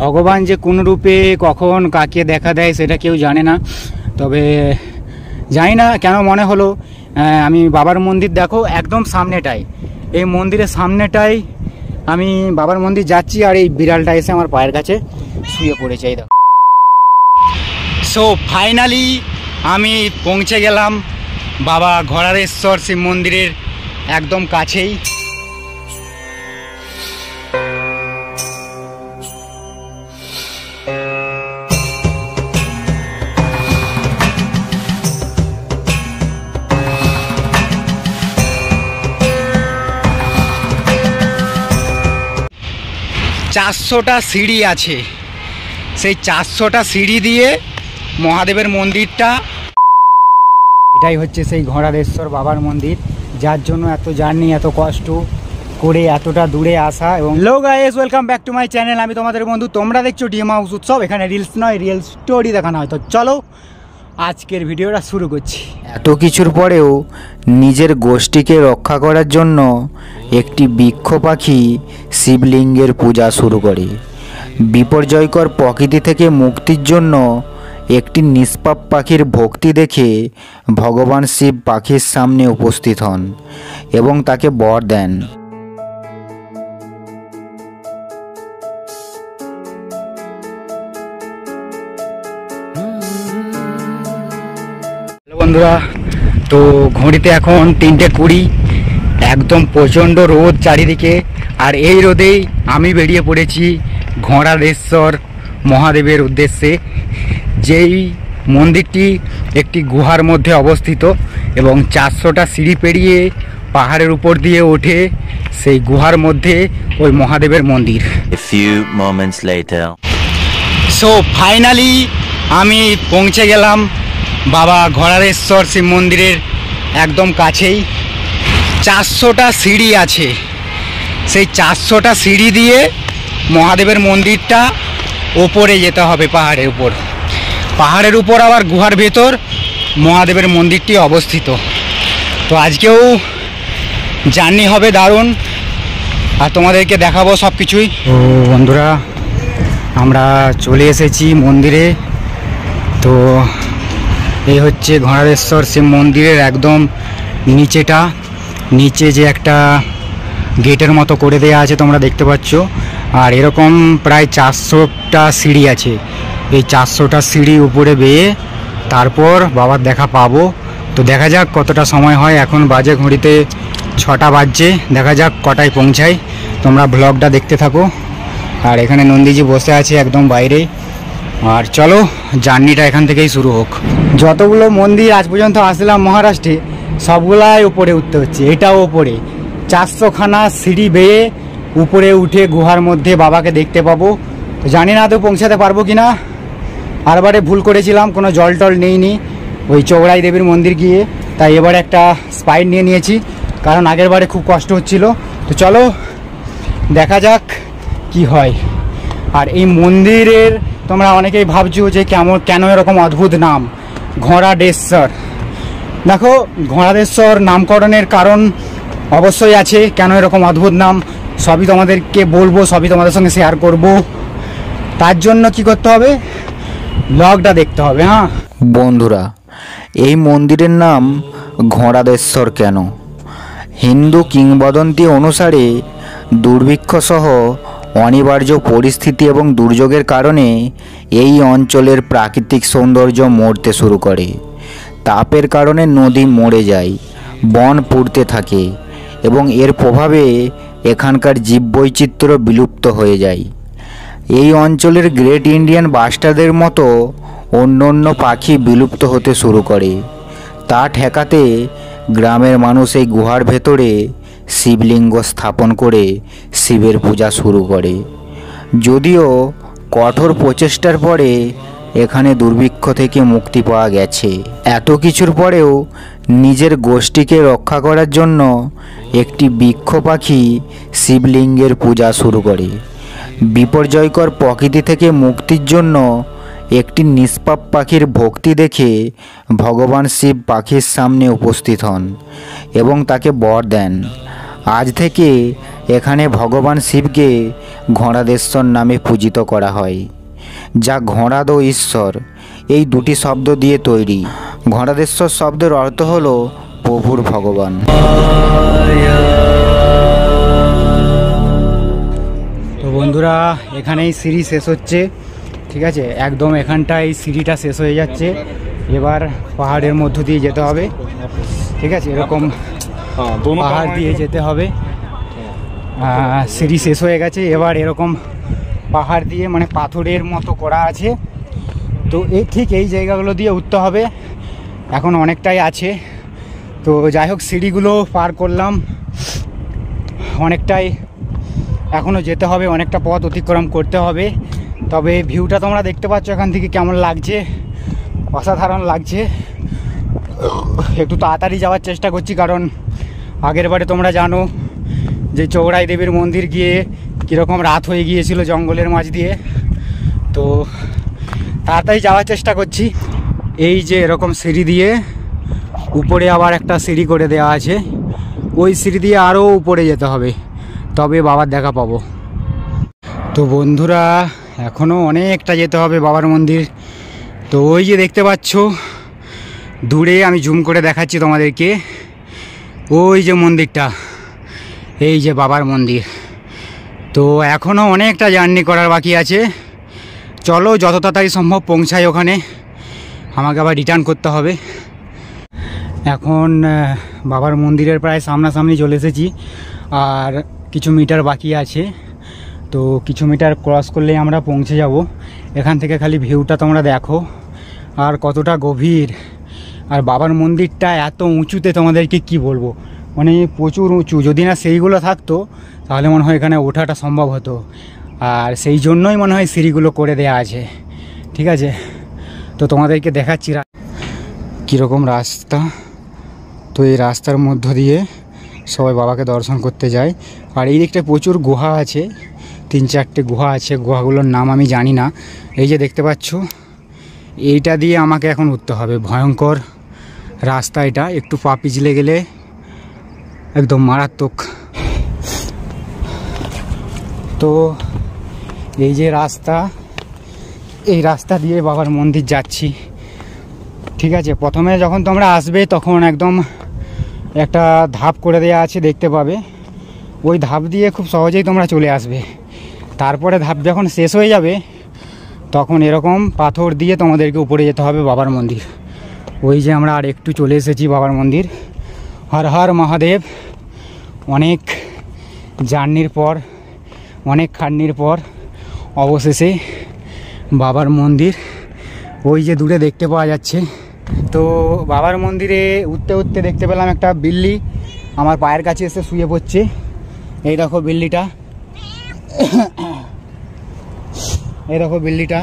ভগবান যে কোন রূপে কখন কাকে দেখা দেয় সেটা কেউ জানে না। তবে জানি না কেন মনে হলো আমি বাবার মন্দির দেখো একদম সামনেটাই, এই মন্দিরের সামনেটাই আমি বাবার মন্দির যাচ্ছি আর এই বিড়ালটা এসে আমার পায়ের কাছে শুয়ে পড়েছে। এই দেখো। সো ফাইনালি আমি পৌঁছে গেলাম বাবা ঘোড়ারেশ্বর শিব মন্দিরের একদম কাছেই। চারশোটা সিঁড়ি আছে, সেই 400টা সিঁড়ি দিয়ে মহাদেবের মন্দিরটা, এটাই হচ্ছে সেই ঘোড়ারেশ্বর বাবার মন্দির, যার জন্য এত জার্নি, এত কষ্ট করে এতটা দূরে আসা। এবং hello guys, welcome back to my channel. আমি তোমাদের বন্ধু, তোমরা দেখছো ডিএম হাউস উৎসব। এখানে রিলস নয়, রিয়েল স্টোরি দেখানো হয়। তো চলো আজকের ভিডিওটা শুরু করছি। এত কিছুর পরেও নিজের গোষ্ঠীকে রক্ষা করার জন্য একটি বৃক্ষ পাখি শিবলিঙ্গের পূজা শুরু করে। বিপর্যয়কর প্রকৃতি থেকে মুক্তির জন্য একটি নিষ্পাপ পাখির ভক্তি দেখে ভগবান শিব পাখির সামনে উপস্থিত হন এবং তাকে বর দেন। বন্ধুরা, তো ঘড়িতে এখন 3:20, একদম প্রচণ্ড রোদ চারিদিকে, আর এই রোদেই আমি বেরিয়ে পড়েছি ঘোড়ারেশ্বর মহাদেবের উদ্দেশ্যে। যেই মন্দিরটি একটি গুহার মধ্যে অবস্থিত এবং 400টা সিঁড়ি পেরিয়ে পাহাড়ের উপর দিয়ে ওঠে সেই গুহার মধ্যে ওই মহাদেবের মন্দির। সো ফাইনালি আমি পৌঁছে গেলাম বাবা ঘোড়ারেশ্বর শিব মন্দিরের একদম কাছেই। 400টা সিঁড়ি আছে, সেই 400টা সিঁড়ি দিয়ে মহাদেবের মন্দিরটা ওপরে যেতে হবে, পাহাড়ের উপর। পাহাড়ের উপর আবার গুহার ভেতর মহাদেবের মন্দিরটি অবস্থিত। তো আজকেও জার্নি হবে দারুণ, আর তোমাদেরকে দেখাবো সব কিছুই। তো বন্ধুরা, আমরা চলে এসেছি মন্দিরে। তো এই হচ্ছে ঘোড়ারেশ্বর শিব মন্দিরের একদম নিচেটা, নিচে যে একটা গেটের মতো করে দেওয়া আছে তোমরা দেখতে পাচ্ছ। আর এরকম প্রায় 400টা সিঁড়ি আছে। এই 400টা সিঁড়ি উপরে বেয়ে তারপর বাবার দেখা পাবো। তো দেখা যাক কতটা সময় হয়। এখন বাজে ঘড়িতে 6টা বাজছে, দেখা যাক কটায় পৌঁছাই। তোমরা ব্লগটা দেখতে থাকো। আর এখানে নন্দীজি বসে আছে একদম বাইরে। আর চলো জার্নিটা এখান থেকেই শুরু হোক। যতগুলো মন্দির আজ পর্যন্ত আসলাম মহারাষ্ট্রে, সবগুলাই উপরে উঠতে হচ্ছে। এটাও ওপরে 400খানা সিঁড়ি বেয়ে উপরে উঠে গুহার মধ্যে বাবাকে দেখতে পাবো। তো জানি না তো পৌঁছাতে পারবো কি না। আরবারে ভুল করেছিলাম, কোনো জল টল নেইনি ওই চৌড়াই দেবীর মন্দির গিয়ে, তাই এবারে একটা স্পাইট নিয়ে নিয়েছি, কারণ আগের বারে খুব কষ্ট হচ্ছিল। তো চলো দেখা যাক কি হয়। আর এই মন্দিরের তোমরা অনেকেই ভাবছো যে কেন এরকম অদ্ভুত নাম ঘোড়ারেশ্বর। দেখো, ঘোড়ারেশ্বর নামকরণের কারণ অবশ্যই আছে। কেন এরকম অদ্ভুত নাম সবই তোমাদেরকে বলবো, সবই তোমাদের সঙ্গে শেয়ার করব। তার জন্য কি করতে হবে, ব্লগটা দেখতে হবে। হ্যাঁ বন্ধুরা, এই মন্দিরের নাম ঘোড়ারেশ্বর কেন? হিন্দু কিংবদন্তি অনুসারে দুর্ভিক্ষ সহ অনিবার্য পরিস্থিতি এবং দুর্যোগের কারণে এই অঞ্চলের প্রাকৃতিক সৌন্দর্য মরতে শুরু করে। তাপের কারণে নদী মরে যায়, বন পুড়তে থাকে এবং এর প্রভাবে এখানকার জীববৈচিত্র্য বিলুপ্ত হয়ে যায়। এই অঞ্চলের গ্রেট ইন্ডিয়ান বাস্টারদের মতো অন্য পাখি বিলুপ্ত হতে শুরু করে। তা ঠেকাতে গ্রামের মানুষ এই গুহার ভেতরে শিবলিঙ্গ স্থাপন করে শিবের পূজা শুরু করে। যদিও কঠোর প্রচেষ্টার পরে এখানে দুর্ভিক্ষ থেকে মুক্তি পাওয়া গেছে। এত কিছুর পরেও নিজের গোষ্ঠীকে রক্ষা করার জন্য একটি বৃক্ষ পাখি শিবলিঙ্গের পূজা শুরু করে। বিপর্যয়কর প্রকৃতি থেকে মুক্তির জন্য একটি নিষ্পাপ পাখির ভক্তি দেখে ভগবান শিব পাখির সামনে উপস্থিত হন এবং তাকে বর দেন। আজ থেকে এখানে ভগবান শিবকে ঘোড়াদেশ্বর নামে পূজিত করা হয়, যা ঘোড়াদ ও ঈশ্বর এই দুটি শব্দ দিয়ে তৈরি। ঘোড়াদেশ্বর শব্দের অর্থ হল প্রভুর ভগবান। তো বন্ধুরা, এখানেই সিঁড়ি শেষ হচ্ছে, ঠিক আছে, একদম এখানটায় সিঁড়িটা শেষ হয়ে যাচ্ছে। এবার পাহাড়ের মধ্য দিয়ে যেতে হবে, ঠিক আছে, এরকম পাহাড় দিয়ে যেতে হবে। সিঁড়ি শেষ হয়ে গেছে, এবার এরকম পাহাড় দিয়ে মানে পাথরের মতো করা আছে, তো ঠিক এই জায়গাগুলো দিয়ে উঠতে হবে। এখন অনেকটাই আছে, তো যাই হোক সিঁড়িগুলো পার করলাম, অনেকটাই এখনও যেতে হবে, অনেকটা পথ অতিক্রম করতে হবে। তবে ভিউটা তোমরা দেখতে পাচ্ছ এখান থেকে কেমন লাগছে, অসাধারণ লাগছে। একটু তাড়াতাড়ি যাওয়ার চেষ্টা করছি, কারণ আগের বারে তোমরা জানো যে চৌড়াই দেবীর মন্দির গিয়ে কীরকম রাত হয়ে গিয়েছিল জঙ্গলের মাঝ দিয়ে, তো তাড়াতাড়ি যাওয়ার চেষ্টা করছি। এই যে এরকম সিঁড়ি দিয়ে উপরে আবার একটা সিঁড়ি করে দেওয়া আছে, ওই সিঁড়ি দিয়ে আরও উপরে যেতে হবে, তবে বাবার দেখা পাবো। তো বন্ধুরা, এখনও অনেকটা যেতে হবে বাবার মন্দির। তো ওই যে দেখতে পাচ্ছ দূরে, আমি জুম করে দেখাচ্ছি তোমাদেরকে, ওই যে মন্দিরটা, এই যে বাবার মন্দির। তো এখনও অনেকটা জার্নি করার বাকি আছে। চলো যত তাড়াতাড়ি সম্ভব পৌঁছাই ওখানে, আমাকে আবার রিটার্ন করতে হবে। এখন বাবার মন্দিরের প্রায় সামনাসামনি চলে এসেছি, আর কিছু মিটার বাকি আছে। তো কিছু মিটার ক্রস করলেই আমরা পৌঁছে যাব। এখান থেকে খালি ভিউটা তোমরা দেখো, আর কতটা গভীর। আর বাবার মন্দিরটা এত উঁচুতে, তোমাদেরকে কি বলবো, মানে প্রচুর উঁচু। যদি না সেইগুলো থাকতো তাহলে মনে হয় এখানে ওঠাটা সম্ভব হতো, আর সেই জন্যই মনে হয় সিঁড়িগুলো করে দেয়া আছে, ঠিক আছে। তো তোমাদেরকে দেখাচ্ছি কীরকম রাস্তা। তো এই রাস্তার মধ্য দিয়ে সবাই বাবাকে দর্শন করতে যায়। আর এই দিকটা প্রচুর গুহা আছে, 3-4টে গুহা আছে, গুহাগুলোর নাম আমি জানি না। এই যে দেখতে পাচ্ছ, এইটা দিয়ে আমাকে এখন উঠতে হবে। ভয়ঙ্কর রাস্তা এটা, একটু পা পিছলে গেলে একদম মারাত্মক। তো এই যে রাস্তা, এই রাস্তা দিয়ে বাবার মন্দির যাচ্ছি, ঠিক আছে। প্রথমে যখন তোমরা আসবে তখন একদম একটা ধাপ করে দেওয়া আছে, দেখতে পাবে। ওই ধাপ দিয়ে খুব সহজেই তোমরা চলে আসবে। তারপরে ধাপ যখন শেষ হয়ে যাবে তখন এরকম পাথর দিয়ে তোমাদেরকে উপরে যেতে হবে বাবার মন্দির। ওই যে আমরা আর একটু চলে এসেছি বাবার মন্দির। হর হর মহাদেব। অনেক জার্নির পর, অনেক খাটনির পর অবশেষে বাবার মন্দির ওই যে দূরে দেখতে পাওয়া যাচ্ছে। তো বাবার মন্দিরে উঠতে উঠতে দেখতে পেলাম একটা বিল্লি আমার পায়ের কাছে এসে শুয়ে পড়ছে। এই দেখো বিল্লিটা, এই দেখো বিল্লিটা,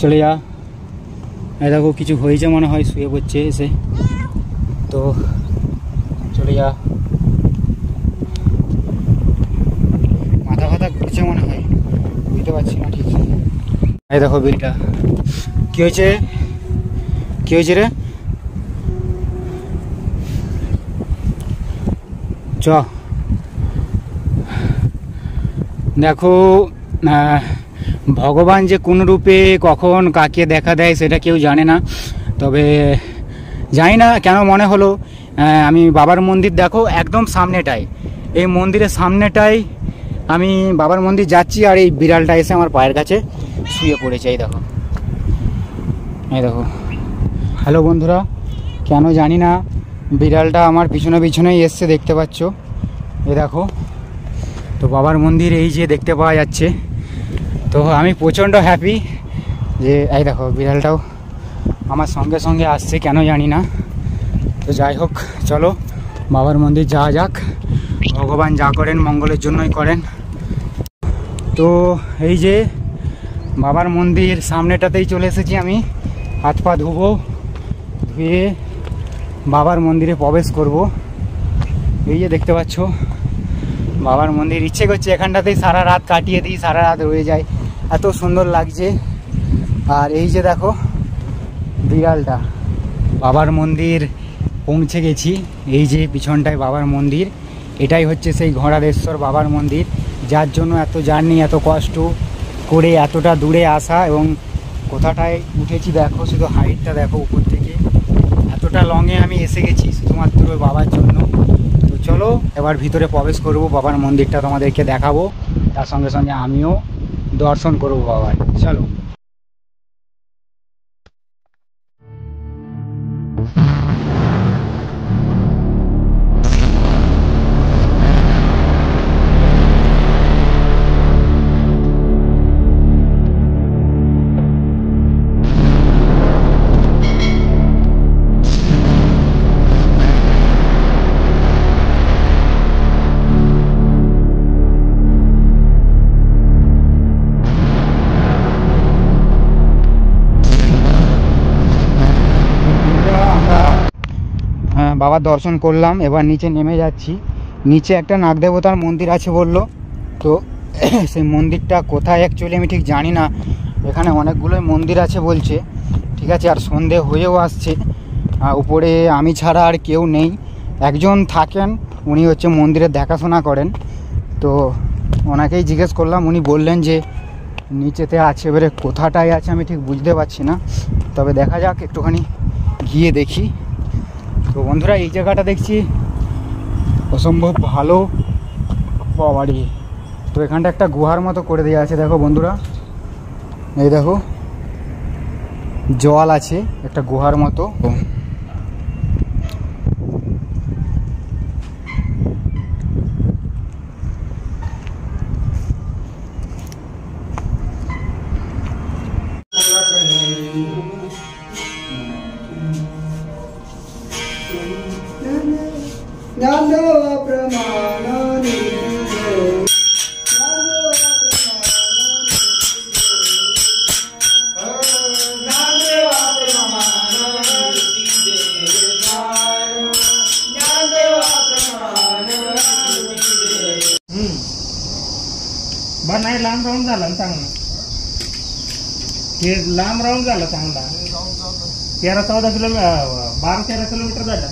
চলে যা। এই দেখো কিছু হয়েছে মনে হয়, শুয়ে পড়ছে এসে, তো চলে যা। মাথা ফাথা ঘুরছে মনে হয়, বুঝতে পারছি না ঠিক। এই দেখো বিলটা, কি হয়েছে, কি হয়েছে রে, চ। দেখো ভগবান যে কোন রূপে কখন কাকে দেখা দেয় সেটা কেউ জানে না, তবে জানি না কেন মনে হলো আমি বাবার মন্দির দেখো একদম সামনেটাই, এই মন্দিরের সামনেটাই আমি বাবার মন্দির যাচ্ছি, আর এই বিড়ালটা এসে আমার পায়ের কাছে শুয়ে পড়েছে। এই দেখো, এই দেখো। হ্যালো বন্ধুরা, কেন জানি না বিড়ালটা আমার পিছনে পিছনেই এসছে, দেখতে পাচ্ছ, এই দেখো। তো বাবার মন্দির এই যে দেখতে পাওয়া যাচ্ছে। তো আমি প্রচণ্ড হ্যাপি যে এই দেখো বিড়ালটাও আমার সঙ্গে সঙ্গে আসছে, কেন জানি না। তো যাই হোক, চলো বাবার মন্দির যাওয়া যাক। ভগবান যা করেন মঙ্গলের জন্যই করেন। তো এই যে বাবার মন্দির সামনেটাতেই চলে এসেছি আমি। হাত পা ধুবো, ধুয়ে বাবার মন্দিরে প্রবেশ করব। এই যে দেখতে পাচ্ছ বাবার মন্দির। ইচ্ছে করছে এখানটাতেই সারা রাত কাটিয়ে দিই, সারা রাত রয়ে যায়, এত সুন্দর লাগছে। আর এই যে দেখো বিড়ালটা, বাবার মন্দির পৌঁছে গেছি। এই যে পিছনটায় বাবার মন্দির, এটাই হচ্ছে সেই ঘোড়ারেশ্বর বাবার মন্দির, যার জন্য এত জার্নি, এত কষ্ট করে এতটা দূরে আসা। এবং কোথাটায় উঠেছি দেখো, শুধু হাইটটা দেখো উপর থেকে, এতটা লংয়ে আমি এসে গেছি শুধুমাত্র বাবার জন্য। তো চলো এবার ভিতরে প্রবেশ করব, বাবার মন্দিরটা তোমাদেরকে দেখাবো, তার সঙ্গে সঙ্গে আমিও দর্শন করবো বাবার। চলো। বাবার দর্শন করলাম, এবার নিচে নেমে যাচ্ছি। নিচে একটা নাগদেবতার মন্দির আছে বললো, তো সেই মন্দিরটা কোথায় অ্যাকচুয়ালি আমি ঠিক জানি না। এখানে অনেকগুলোই মন্দির আছে বলছে, ঠিক আছে। আর সন্ধে হয়েও আসছে, উপরে আমি ছাড়া আর কেউ নেই, একজন থাকেন, উনি হচ্ছে মন্দিরের দেখাশোনা করেন। তো ওনাকেই জিজ্ঞেস করলাম, উনি বললেন যে নিচেতে আছে, এবারে কোথাটায় আছে আমি ঠিক বুঝতে পারছি না, তবে দেখা যাক, একটুখানি গিয়ে দেখি। তো বন্ধুরা এই জায়গাটা দেখছি অসম্ভব ভালো বাড়ি। তো এখানটা একটা গুহার মতো করে দেওয়া আছে, দেখো বন্ধুরা, এই দেখো জল আছে একটা গুহার মতো। बरं नाही लांब राऊंड झाला ना चांगला, हे लांब राऊंड झाला चांगला, 13-14 किलोमीटर, 12-13 किलोमीटर झाला.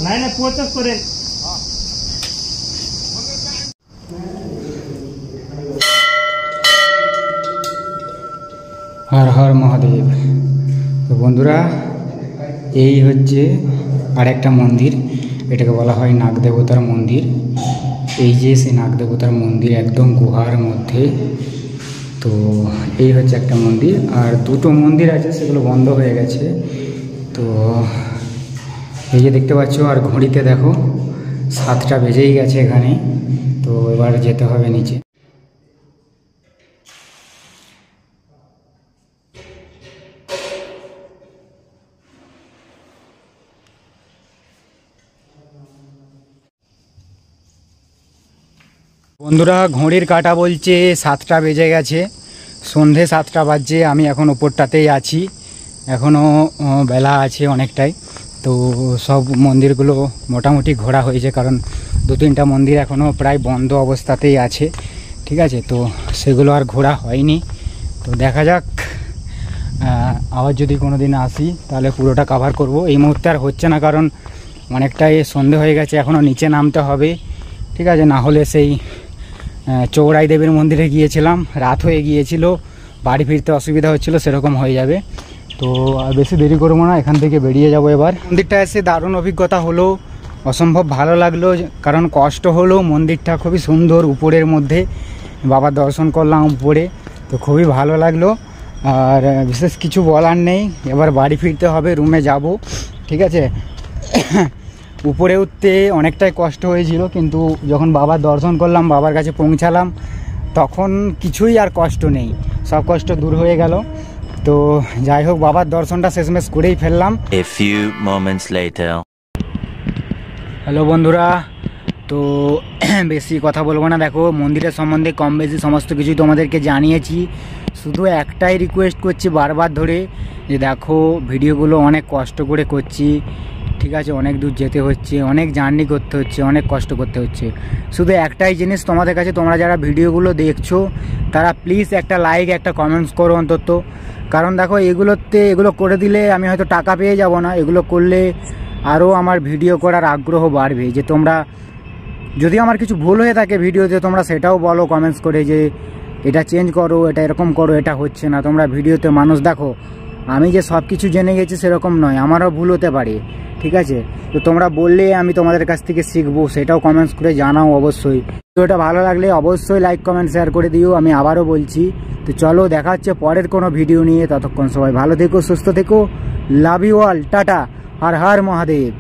नाही नाही पोचच करेल. হর হর মহাদেব। তো বন্ধুরা এই হচ্ছে আরেকটা মন্দির, এটাকে বলা হয় নাগদেবতার মন্দির। এই যে সেই নাগদেবতার মন্দির একদম গুহার মধ্যে। তো এই হচ্ছে একটা মন্দির, আর দুটো মন্দির আছে সেগুলো বন্ধ হয়ে গেছে। তো এই যে দেখতে পাচ্ছ, আর ঘড়িতে দেখো 7টা বেজেই গেছে এখানে। তো এবার যেতে হবে নিচে। বন্ধুরা ঘড়ির কাঁটা বলছে 7টা বেজে গেছে, সন্ধে 7টা বাজছে। আমি এখন ওপরটাতেই আছি, এখনও বেলা আছে অনেকটাই। তো সব মন্দিরগুলো মোটামুটি ঘোরা হয়েছে, কারণ 2-3টা মন্দির এখনও প্রায় বন্ধ অবস্থাতেই আছে, ঠিক আছে। তো সেগুলো আর ঘোরা হয়নি। তো দেখা যাক, আবার যদি কোনো দিন আসি তাহলে পুরোটা কভার করব। এই মুহূর্তে আর হচ্ছে না, কারণ অনেকটাই সন্ধে হয়ে গেছে, এখনও নিচে নামতে হবে, ঠিক আছে। না হলে সেই চৌড়াই দেবীর মন্দিরে গিয়েছিলাম, রাত হয়ে গিয়েছিল, বাড়ি ফিরতে অসুবিধা হচ্ছিল, সেরকম হয়ে যাবে। তো আর বেশি দেরি করবো না, এখান থেকে বেরিয়ে যাব এবার। মন্দিরটা এসে দারুণ অভিজ্ঞতা হলো, অসম্ভব ভালো লাগলো, কারণ কষ্ট হলো। মন্দিরটা খুবই সুন্দর, উপরের মধ্যে বাবার দর্শন করলাম উপরে, তো খুবই ভালো লাগলো। আর বিশেষ কিছু বলার নেই, এবার বাড়ি ফিরতে হবে, রুমে যাব, ঠিক আছে। উপরে উঠতে অনেকটাই কষ্ট হয়েছিল, কিন্তু যখন বাবার দর্শন করলাম, বাবার কাছে পৌঁছালাম, তখন কিছুই আর কষ্ট নেই, সব কষ্ট দূর হয়ে গেল। তো যাই হোক, বাবার দর্শনটা শেষমেশ করেই ফেললাম। A few moments later. Hello বন্ধুরা, তো বেশি কথা বলবো না। দেখো মন্দিরের সম্বন্ধে কম বেশি সমস্ত কিছুই তোমাদেরকে জানিয়েছি। শুধু একটাই রিকোয়েস্ট করছি বারবার ধরে, যে দেখো ভিডিওগুলো অনেক কষ্ট করে করছি, ঠিক আছে। অনেক দূর যেতে হচ্ছে, অনেক জার্নি করতে হচ্ছে, অনেক কষ্ট করতে হচ্ছে। শুধু একটাই জিনিস তোমাদের কাছে, তোমরা যারা ভিডিওগুলো দেখছো তারা প্লিজ একটা লাইক, একটা কমেন্টস করো অন্তত, কারণ দেখো এগুলো করে দিলে আমি হয়তো টাকা পেয়ে যাব না, এগুলো করলে আরও আমার ভিডিও করার আগ্রহ বাড়বে। যে তোমরা যদি আমার কিছু ভুল হয়ে থাকে ভিডিওতে তোমরা সেটাও বলো কমেন্টস করে যে এটা চেঞ্জ করো, এটা এরকম করো, এটা হচ্ছে না। তোমরা ভিডিওতে মানুষ দেখো, আমি যে সব কিছু জেনে গেছি সেরকম নয়, আমারও ভুল হতে পারে, ঠিক আছে? তো তোমরা বললে আমি তোমাদের কাছ থেকে শিখবো, সেটাও কমেন্টস করে জানাও অবশ্যই। ভিডিওটা ভালো লাগলে অবশ্যই লাইক কমেন্ট শেয়ার করে দিও, আমি আবারও বলছি। তো চলো দেখা হচ্ছে পরের কোনো ভিডিও নিয়ে, ততক্ষণ সবাই ভালো থেকো, সুস্থ থেকো, love you all, tata, Har Har Mahadev.